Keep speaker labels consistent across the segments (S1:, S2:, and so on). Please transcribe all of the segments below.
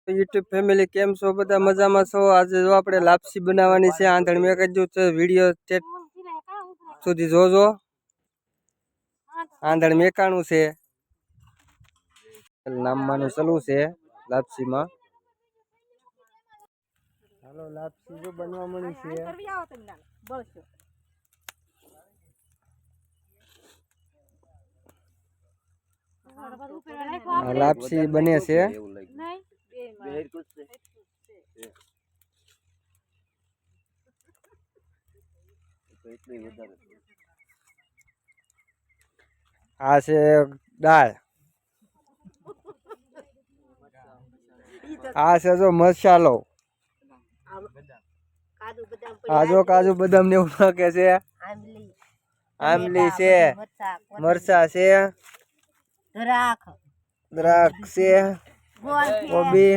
S1: YouTube family કેમ છો? બધા મજામાં છો? આજે જો આપણે લાપસી બનાવવાની છે. આંધણ મેં કીધું તો વિડીયો ચેટ સુધી જોજો. આંધણ મેકાણું છે, નામવાનું ચલવું છે લાપસીમાં. હાલો લાપસી જો બનવા મળી છે. લાપસી બને છે. આ છે દાળ, આ છે જો મસાલો, આ જો કાજુ બદામ ને એવું નાખે છે. આમલી છે, મરચા છે, દ્રાક્ષ છે, કોબી,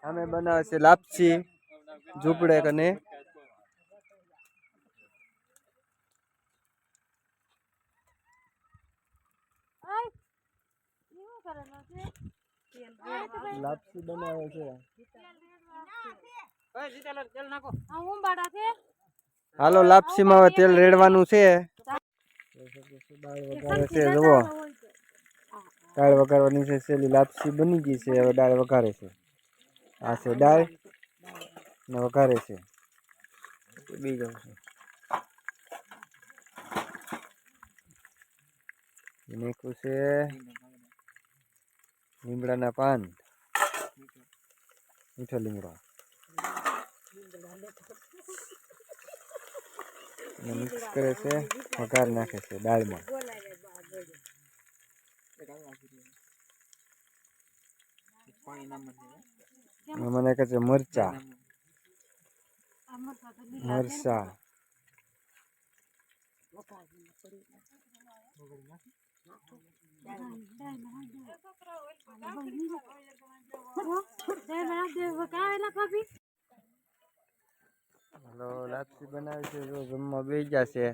S1: અમે બનાવે છે લાપસી ઝૂપડે કને. લાપસી બનાવે છે. હાલો લાપસીમાં હવે તેલ રેડવાનું છે. દાળ વઘારે છે, જુઓ દાળ વઘારવાની છે. છેલ્લી લાપસી બની ગઈ છે, હવે દાળ વઘારે છે. આ છે દાળ ને વઘારે છે. બીજો નાખ્યું છે લીમડાના પાન, મીઠો લીમડો મિક્સ કરે છે, વઘાર નાખે છે દાળમાં. મને કહે છે મરચા, મરચા હલો લાપસી બનાવી છે, જો જમવા બેસી ગયા છે.